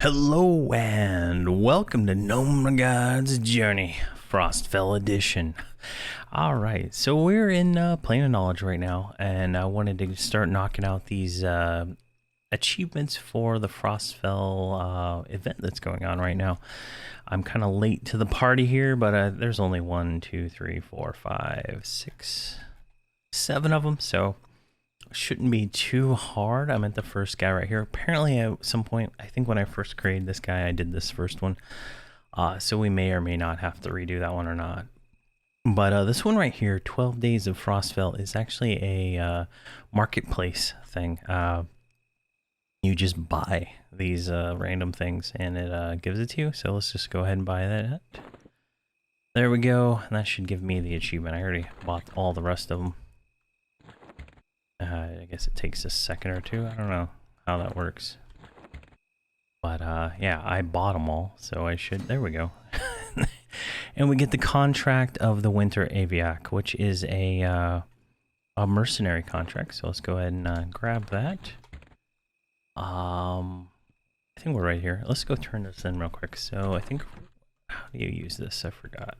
Hello and welcome to Nomeregard's Journey, Frostfell Edition. Alright, so we're in Plane of Knowledge right now, and I wanted to start knocking out these achievements for the Frostfell event that's going on right now. I'm kind of late to the party here, but there's only 1, 2, 3, 4, 5, 6, 7 of them, so shouldn't be too hard. I'm at the first guy right here. Apparently at some point, I think when I first created this guy, I did this first one. So we may or may not have to redo that one or not. But this one right here, 12 Days of Frostfell, is actually a marketplace thing. You just buy these random things and it gives it to you. So let's just go ahead and buy that. There we go. And that should give me the achievement. I already bought all the rest of them. I guess it takes a second or two. I don't know how that works. But yeah, I bought them all, so I should... There we go. And we get the contract of the Winter Aviac, which is a mercenary contract. So let's go ahead and grab that. I think we're right here. Let's go turn this in real quick. So I think... How do you use this? I forgot.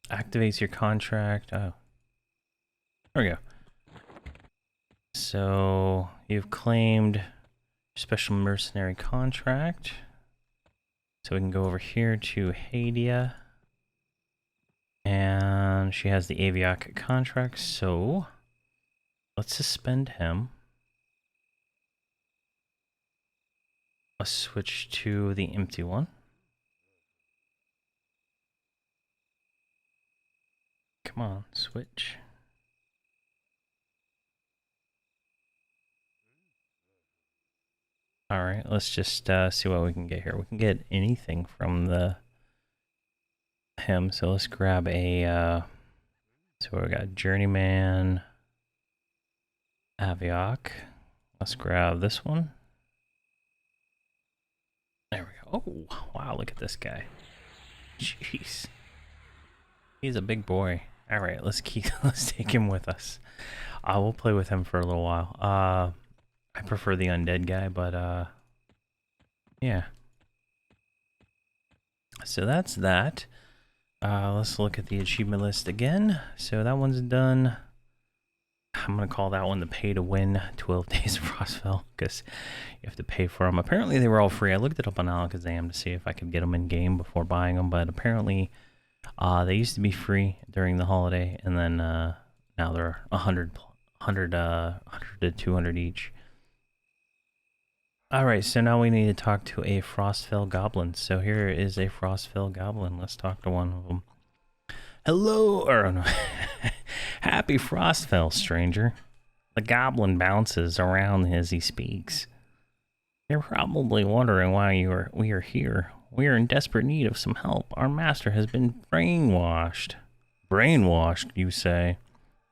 Activates your contract. Oh, there we go. So you've claimed special mercenary contract. So we can go over here to Hadia. And she has the Aviac contract. So let's suspend him. Let's switch to the empty one. Come on, switch. All right, let's just see what we can get here. We can get anything from him. So let's grab a. So we got Journeyman, Aviac. Let's grab this one. There we go. Oh wow, look at this guy. Jeez, he's a big boy. All right, let's take him with us. We'll play with him for a little while. I prefer the undead guy, but yeah. So that's that. Let's look at the achievement list again. So that one's done. I'm gonna call that one the pay to win 12 Days of Frostfell, because you have to pay for them. Apparently they were all free. I looked it up on Alakazam to see if I could get them in game before buying them, but apparently they used to be free during the holiday, and then now they're 100 to 200 each. Alright, so now we need to talk to a Frostfell goblin. So here is a Frostfell goblin. Let's talk to one of them. Hello, or no. Happy Frostfell, stranger. The goblin bounces around as he speaks. You're probably wondering why we are here. We are in desperate need of some help. Our master has been brainwashed. Brainwashed, you say?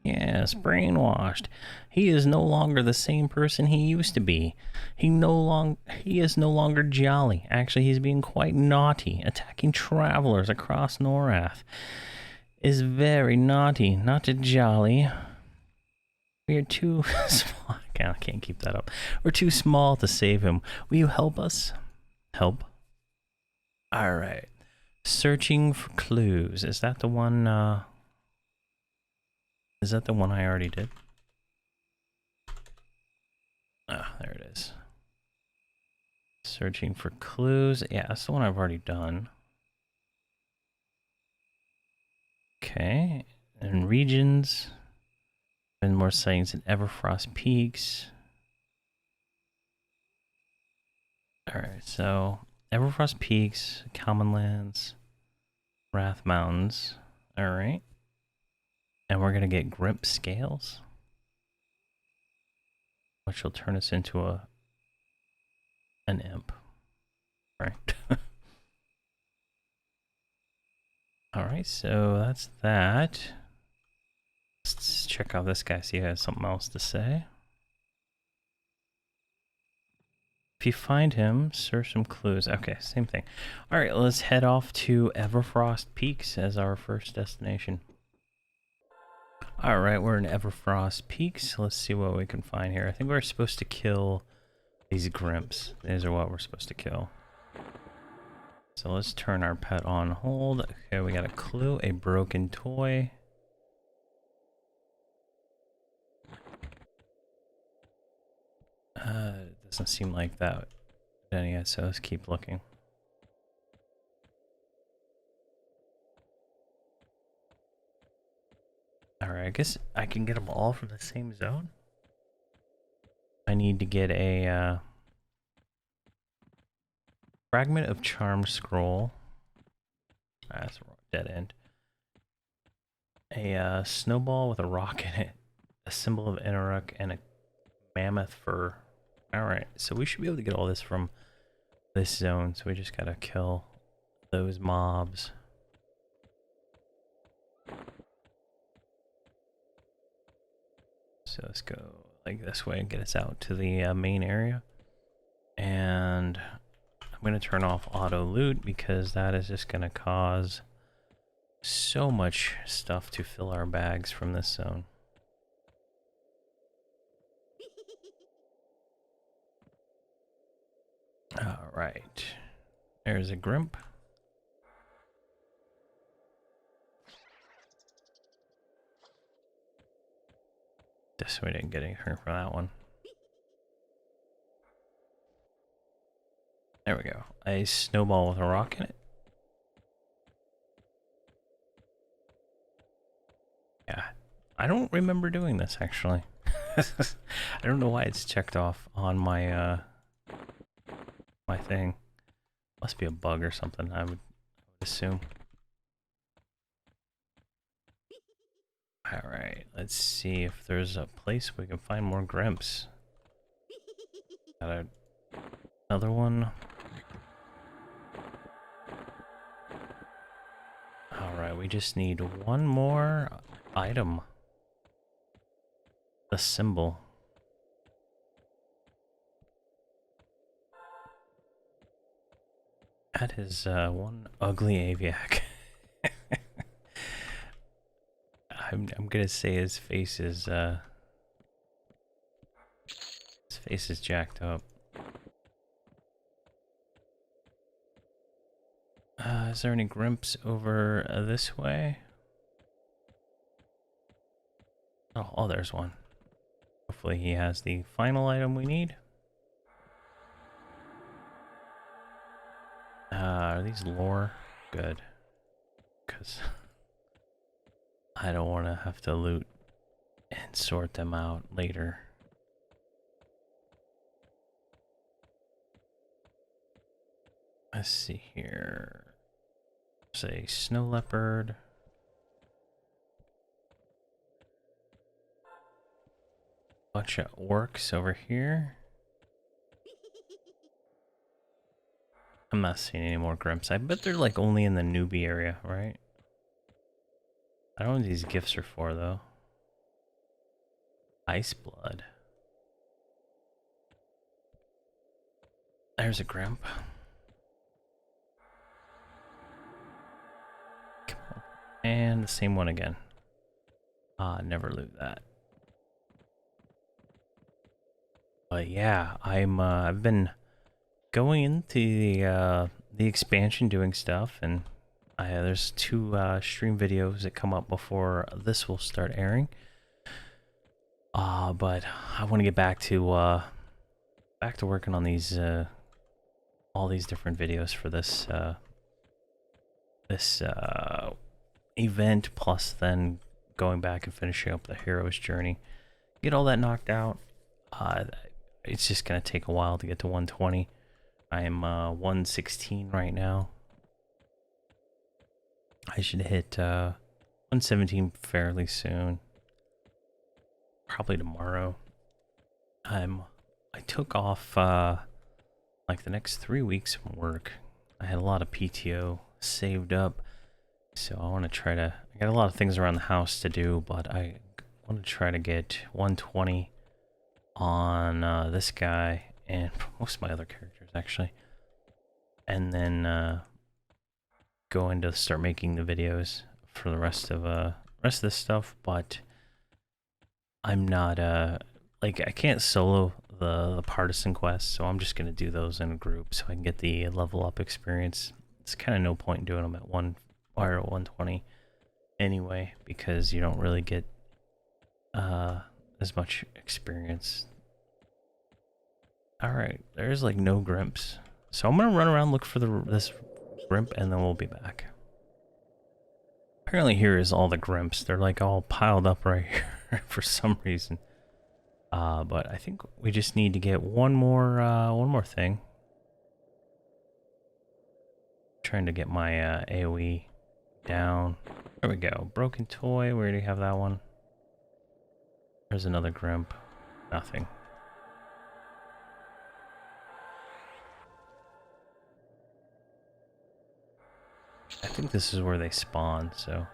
Yes, brainwashed. He is no longer the same person he used to be. He is no longer jolly. Actually, he's being quite naughty, attacking travelers across Norath. Is very naughty, not jolly. We are too small. I can't keep that up. We're too small to save him. Will you help us? Help? All right. Searching for clues. Is that the one? Is that the one I already did? Ah, there it is. Searching for clues. Yeah, that's the one I've already done. Okay. And regions. And more sightings in Everfrost Peaks. Alright, so Everfrost Peaks, Common Lands, Wrath Mountains. Alright. And we're gonna get Grimp Scales, which will turn us into an imp. Right. Alright, so that's that. Let's check out this guy, see if he has something else to say. If you find him, search some clues. Okay, same thing. Alright, let's head off to Everfrost Peaks as our first destination. Alright, we're in Everfrost Peaks. Let's see what we can find here. I think we're supposed to kill these Grimps. These are what we're supposed to kill. So let's turn our pet on hold. Okay, we got a clue, a broken toy. Doesn't seem like that done yet, so let's keep looking. Alright, I guess I can get them all from the same zone. I need to get a fragment of charm scroll. That's a dead end. A snowball with a rock in it. A symbol of Inaruk and a mammoth fur. Alright, so we should be able to get all this from this zone, so we just gotta kill those mobs. So let's go like this way and get us out to the main area. And I'm going to turn off auto loot because that is just going to cause so much stuff to fill our bags from this zone. Alright. There's a Grimp. Just so we didn't get anything from that one. There we go. A snowball with a rock in it. Yeah. I don't remember doing this, actually. I don't know why it's checked off on my, my thing. Must be a bug or something, I would assume. Alright, let's see if there's a place we can find more Grimps. Got another one. Alright, we just need one more item. The symbol. That is one ugly aviac. I'm gonna say his face is jacked up. Is there any Grimps over this way? Oh, there's one. Hopefully he has the final item we need. Are these lore? Good. Because I don't want to have to loot and sort them out later. Let's see here. There's a snow leopard. Bunch of orcs over here. I'm not seeing any more Grimps. I bet they're like only in the newbie area, right? I don't know what these gifts are for though. Ice blood. There's a Grimp. Come on. And the same one again. Never loot that. But yeah, I've been going into the expansion, doing stuff, and there's 2 stream videos that come up before this will start airing. But I want to get back to working on these all these different videos for this event, plus then going back and finishing up the hero's journey. Get all that knocked out. It's just gonna take a while to get to 120. I am 116 right now. I should hit 117 fairly soon. Probably tomorrow. I took off like the next 3 weeks from work. I had a lot of PTO saved up, so I want to try to. I got a lot of things around the house to do, but I want to try to get 120 on this guy and most of my other characters actually, and then going to start making the videos for the rest of this stuff. But I'm not like I can't solo the partisan quests, so I'm just gonna do those in a group so I can get the level up experience. It's kind of no point in doing them at 120 anyway, because you don't really get as much experience. All right, there's like no grimps, so I'm gonna run around look for this grimp and then we'll be back. Apparently here is all the grimps. They're like all piled up right here for some reason. But I think we just need to get one more thing. Trying to get my AoE down. There we go. Broken toy. We already have that one. There's another grimp. Nothing. I think this is where they spawn, so.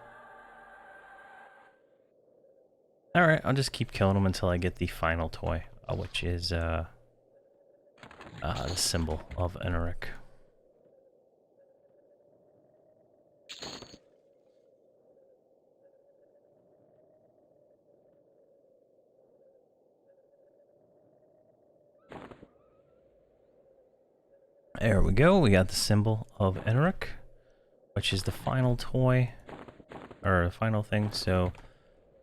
Alright, I'll just keep killing them until I get the final toy, which is the symbol of Eneric. There we go, we got the symbol of Eneric, which is the final toy, or the final thing, so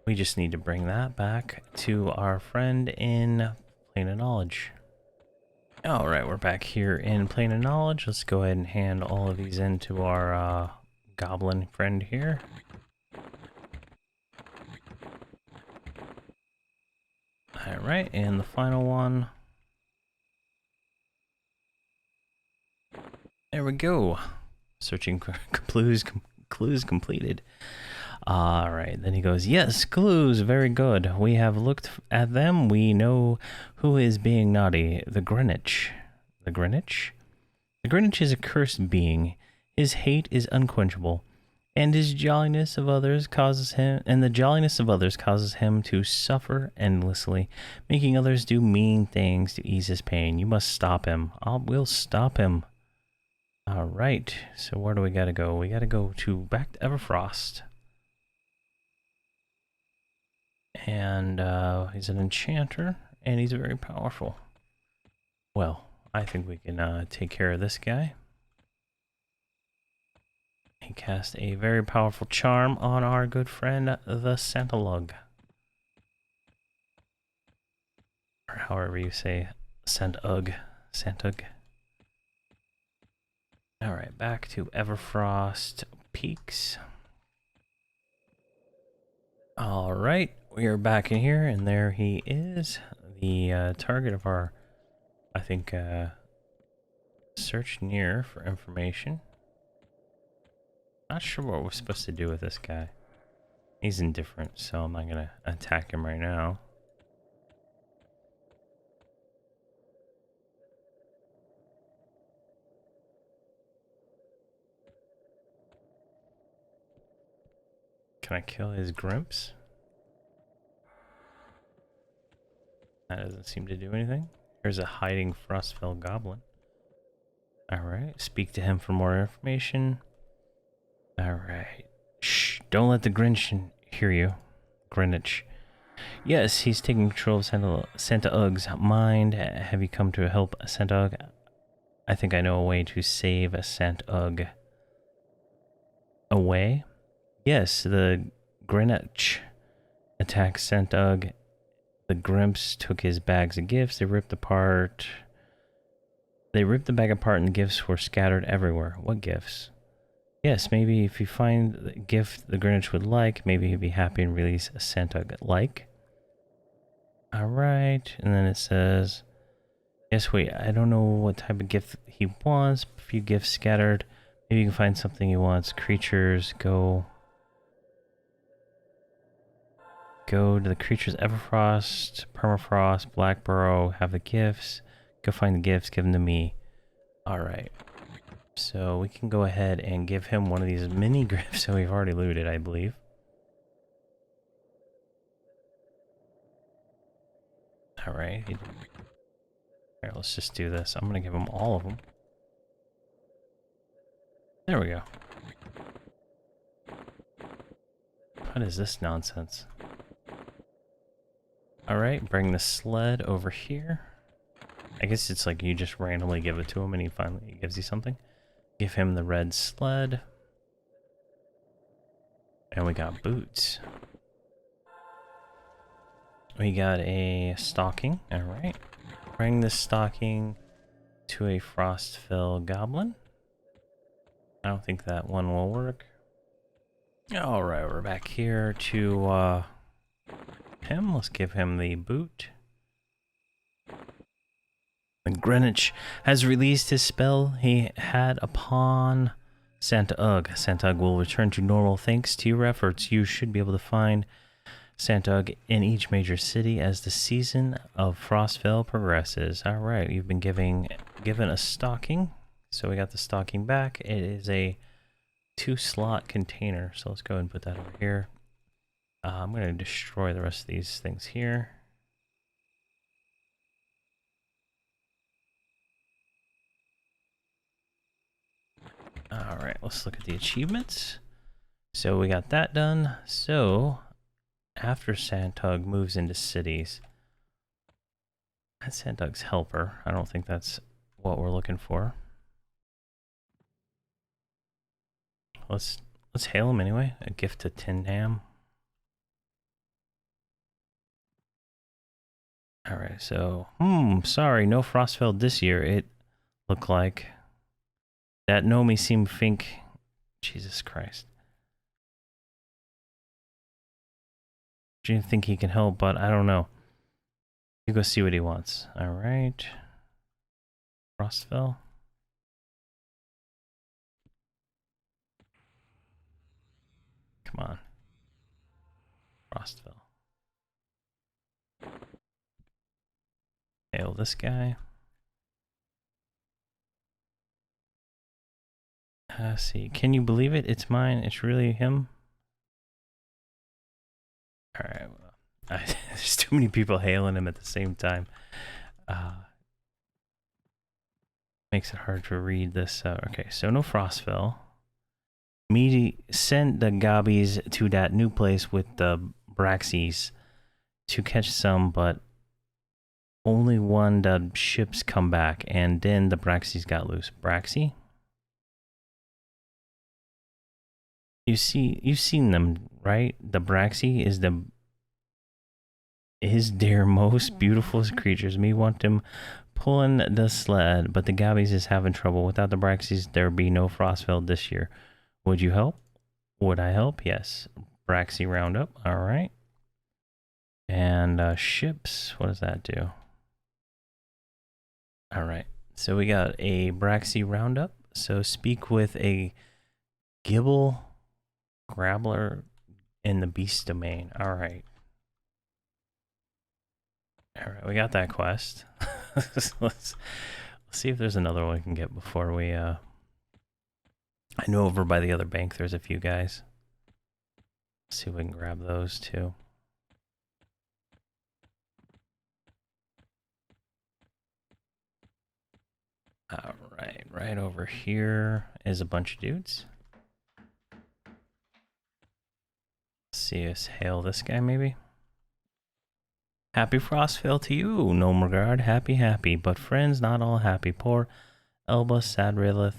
we just need to bring that back to our friend in Plane of Knowledge. Alright, we're back here in Plane of Knowledge. Let's go ahead and hand all of these in to our goblin friend here. Alright, and the final one. There we go. Searching for clues completed. Alright, then he goes, yes, clues, very good. We have looked at them. We know who is being naughty. The Greenwich. The Greenwich? The Greenwich is a cursed being. His hate is unquenchable, and the jolliness of others causes him to suffer endlessly, making others do mean things to ease his pain. You must stop him. We'll stop him. Alright, so where do we gotta go? We gotta go back to Everfrost. And he's an enchanter, and he's very powerful. Well, I think we can take care of this guy. He cast a very powerful charm on our good friend, the Santug. Or however you say Santug. Santug. Alright, back to Everfrost Peaks. Alright, we are back in here, and there he is. The target of our, I think, search near for information. Not sure what we're supposed to do with this guy. He's indifferent, so I'm not gonna attack him right now. Can I kill his grimps? That doesn't seem to do anything. Here's a hiding Frostfell goblin. Alright, speak to him for more information. Alright. Shh, don't let the Grinch hear you. Greenwich. Yes, he's taking control of Santug's mind. Have you come to help Santug? I think I know a way to save Santug. A way? Yes, the Greenwich attacked Santug. The Grimps took his bags of gifts. They ripped the bag apart and the gifts were scattered everywhere. What gifts? Yes, maybe if you find the gift the Greenwich would like, maybe he'd be happy and release a Santug like. Alright, and then it says, yes, wait, I don't know what type of gift he wants. A few gifts scattered. Maybe you can find something he wants. Creatures, go to the creatures Everfrost, Permafrost, Blackburrow, have the gifts. Go find the gifts, give them to me. Alright. So we can go ahead and give him one of these mini gifts that we've already looted, I believe. Alright. Alright, let's just do this. I'm gonna give him all of them. There we go. What is this nonsense? Alright, bring the sled over here. I guess it's like you just randomly give it to him and he gives you something. Give him the red sled. And we got boots. We got a stocking. Alright. Bring this stocking to a Frostfell goblin. I don't think that one will work. Alright, we're back here to him. Let's give him the boot. And Greenwich has released his spell he had upon Santug. Santug will return to normal thanks to your efforts. You should be able to find Santug in each major city as the season of Frostfell progresses. Alright, you've been given a stocking. So we got the stocking back. It is a 2-slot container. So let's go ahead and put that over here. I'm going to destroy the rest of these things here. Alright, let's look at the achievements. So we got that done. So after Santug moves into cities, that's Santug's helper. I don't think that's what we're looking for. Let's hail him anyway. A gift to Tindham. Alright, so sorry, no Frostfell this year. It looked like that Nomi seemed think. Jesus Christ. Didn't think he can help, but I don't know. You go see what he wants. Alright. Frostfell. Come on. Frostfell. Hail this guy. See. Can you believe it? It's mine. It's really him. Alright. Well, there's too many people hailing him at the same time. Makes it hard to read this. Okay, so no Frostfell. Me send the gobbies to that new place with the Braxies to catch some, but only one the ships come back, and then the Braxies got loose. Braxy? You've seen them, right? The Braxy is their most beautiful creatures. Me want them pulling the sled, but the gobbies is having trouble. Without the Braxies, there'd be no Frostfell this year. Would you help? Would I help? Yes. Braxy roundup. All right. And ships. What does that do? All right. So we got a Braxy roundup. So speak with a Gibble Grabbler in the Beast Domain. All right. All right. We got that quest. Let's see if there's another one we can get before we I know over by the other bank there's a few guys. Let's see if we can grab those too. Alright, right over here is a bunch of dudes. Let's see us hail this guy maybe. Happy Frostfell to you, Nomeregard. Happy, but friends not all happy. Poor Elba, Sadrilith,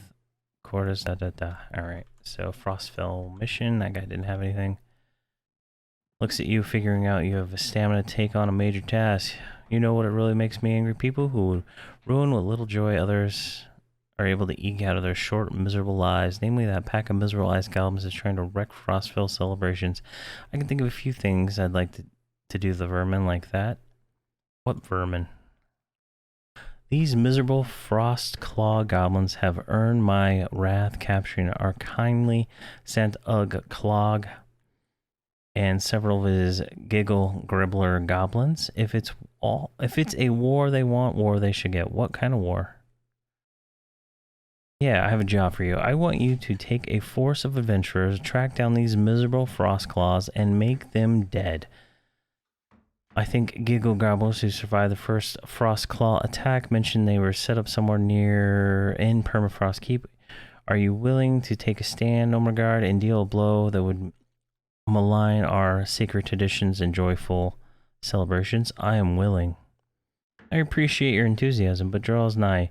Quarters, Alright, so Frostfell mission. That guy didn't have anything. Looks at you figuring out you have a stamina to take on a major task. You know what it really makes me angry? People who ruin with little joy others are able to eke out of their short, miserable lives. Namely, that pack of miserable ice goblins is trying to wreck Frostfell celebrations. I can think of a few things I'd like to do the vermin like that. What vermin? These miserable frost claw goblins have earned my wrath, capturing our kindly Santug clog and several of his giggle gribbler goblins. If it's a war they want, war they should get. What kind of war? Yeah, I have a job for you. I want you to take a force of adventurers, track down these miserable frost claws, and make them dead. I think Giggle Gobblers who survived the first Frost Claw attack mentioned they were set up somewhere near in Permafrost Keep. Are you willing to take a stand, Nomeregard, and deal a blow that would malign our sacred traditions and joyful celebrations, I am willing. I appreciate your enthusiasm, but draws nigh.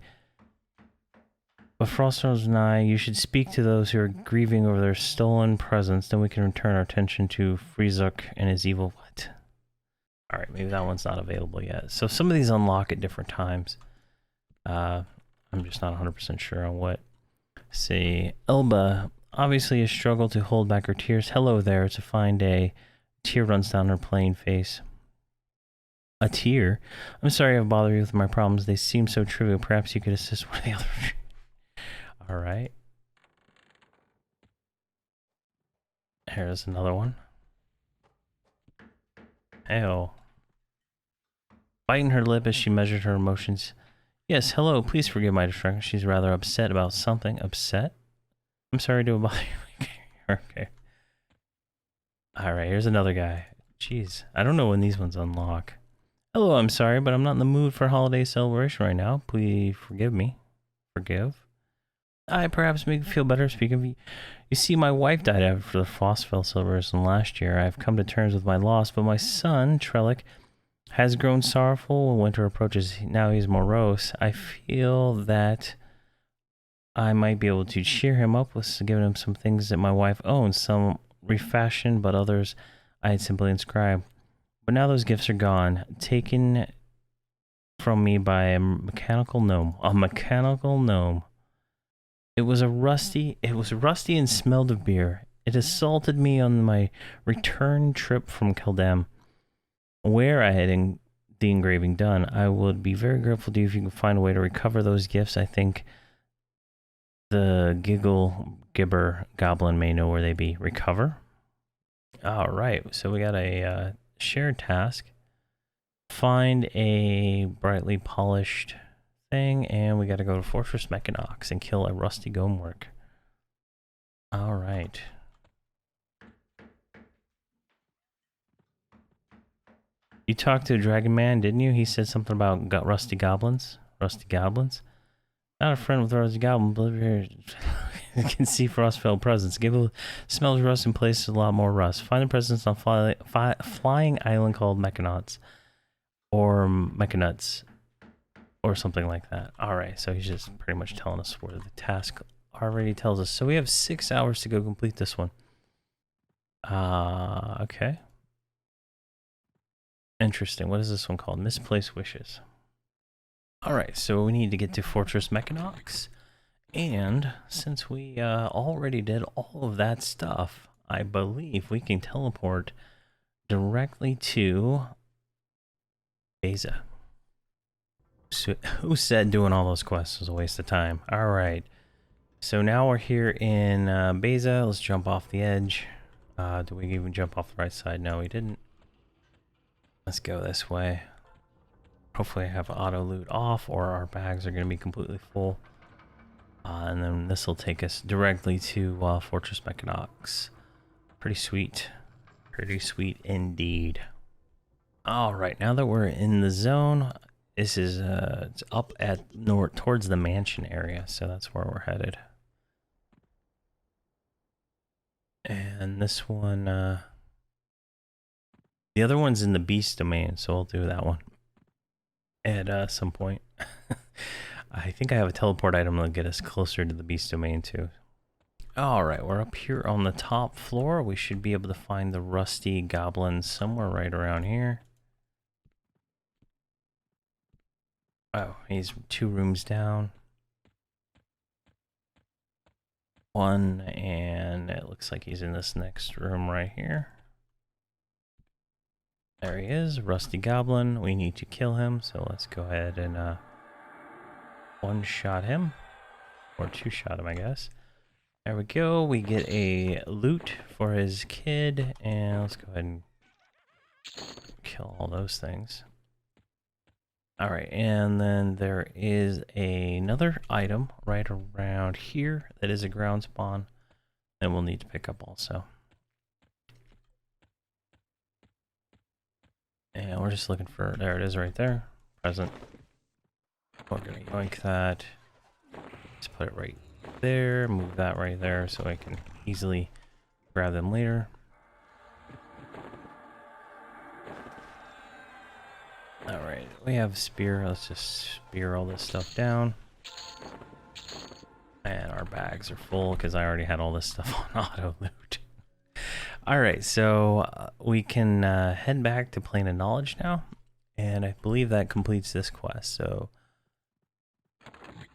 But frost draws nigh, you should speak to those who are grieving over their stolen presents, then we can return our attention to Friezuk and his evil what? Alright, maybe that one's not available yet. So some of these unlock at different times. I'm just not 100% sure on what. See, Elba, obviously a struggle to hold back her tears. Hello there, to find a tear runs down her plain face. A tear? I'm sorry I've bothered you with my problems. They seem so trivial. Perhaps you could assist one of the other. Alright. Here's another one. Hell. Biting her lip as she measured her emotions. Yes, hello, please forgive my distraction. She's rather upset about something. Upset? I'm sorry to bother you. Okay. Alright, here's another guy. Jeez, I don't know when these ones unlock. Hello, I'm sorry, but I'm not in the mood for holiday celebration right now. Please forgive me. Forgive? I perhaps make you feel better speaking of you. You see, my wife died after the Frostfell celebration last year. I've come to terms with my loss, but my son, Trellick, has grown sorrowful when winter approaches. Now he's morose. I feel that I might be able to cheer him up with giving him some things that my wife owns. Some refashioned, but others I had simply inscribed. But now those gifts are gone, taken from me by a mechanical gnome. A mechanical gnome. It was rusty and smelled of beer. It assaulted me on my return trip from Keldam, where I had the engraving done. I would be very grateful to you if you can find a way to recover those gifts. I think the Gibber goblin may know where they be. Recover? Alright, so we got a shared task. Find a brightly polished thing, and we got to go to Fortress Mechanox and kill a rusty gomework. Alright. You talked to Dragon Man, didn't you? He said something about rusty goblins. Rusty goblins? Not a friend with rusty goblins, but here you can see Frostfell presence. Give a smells rust in place a lot more rust. Find the presence on flying island called Mechanauts. Or Mechanuts. Or something like that. Alright, so he's just pretty much telling us where the task already tells us. So we have 6 hours to go complete this one. Okay. Interesting. What is this one called? Misplaced Wishes. Alright, so we need to get to Fortress Mechanox. And since we already did all of that stuff, I believe we can teleport directly to Beza. So, who said doing all those quests was a waste of time? Alright. So now we're here in Beza. Let's jump off the edge. Did we even jump off the right side? No, we didn't. Let's go this way. Hopefully I have auto loot off, or our bags are going to be completely full. And then this will take us directly to Fortress Mechanox. Pretty sweet. Pretty sweet indeed. Alright, now that we're in the zone, this is it's up at north towards the mansion area, so that's where we're headed. And this one, the other one's in the beast domain, so we'll do that one at some point. I think I have a teleport item that'll get us closer to the beast domain too. Alright, we're up here on the top floor. We should be able to find the rusty goblin somewhere right around here. Oh, he's 2 rooms down. 1, and it looks like he's in this next room right here. There he is, rusty goblin. We need to kill him, so let's go ahead and one-shot him. Or 2-shot him, I guess. There we go. We get a loot for his kid, and let's go ahead and kill all those things. Alright, and then there is another item right around here that is a ground spawn that we'll need to pick up also. And we're just looking for, there it is right there, present. We're gonna yoink that. Just put it right there, move that right there so I can easily grab them later. Alright, we have spear. Let's just spear all this stuff down. And our bags are full because I already had all this stuff on auto loot. Alright, so we can head back to Plane of Knowledge now. And I believe that completes this quest. So,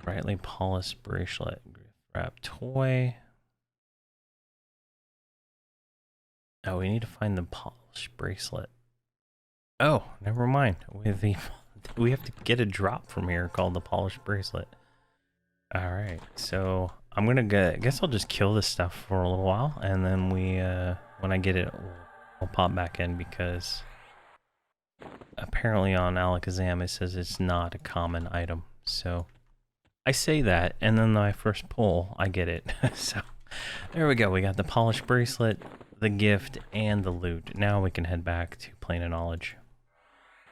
brightly polished bracelet, wrap toy. Oh, we need to find the polished bracelet. Oh, never mind. We have to get a drop from here called the polished bracelet. All right, so I'm gonna guess I'll just kill this stuff for a little while, and then when I get it, we'll pop back in because apparently on Alakazam it says it's not a common item. So I say that, and then my first pull, I get it. So there we go. We got the polished bracelet, the gift, and the loot. Now we can head back to Plane of Knowledge.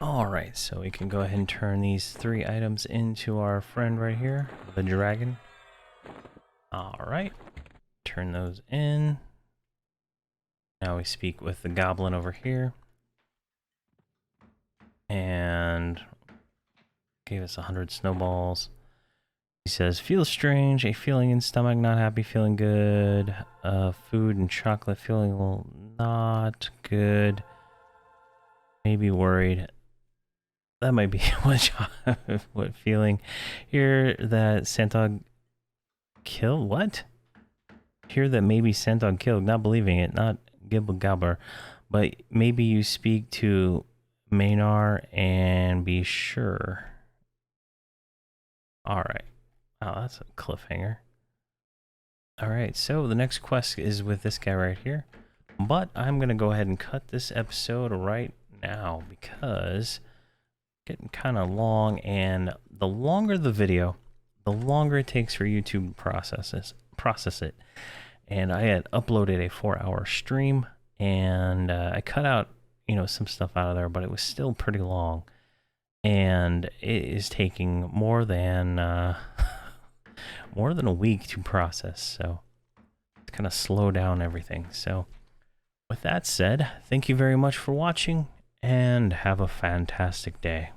Alright, so we can go ahead and turn these 3 items into our friend right here, the dragon. Alright, turn those in. Now we speak with the goblin over here. And gave us 100 snowballs. He says, feels strange, a feeling in stomach, not happy, feeling good. Food and chocolate, feeling well, not good. Maybe worried. That might be what feeling. Hear that Santug killed? What? Hear that maybe Santug killed. Not believing it. Not gibble gabber. But maybe you speak to Maynard and be sure. Alright. Oh, that's a cliffhanger. Alright, so the next quest is with this guy right here. But I'm going to go ahead and cut this episode right now because getting kind of long, and the longer the video, the longer it takes for YouTube to process it. And I had uploaded a 4-hour stream, and I cut out, some stuff out of there, but it was still pretty long, and it is taking more than more than a week to process. So it's kind of slow down everything. So with that said, thank you very much for watching, and have a fantastic day.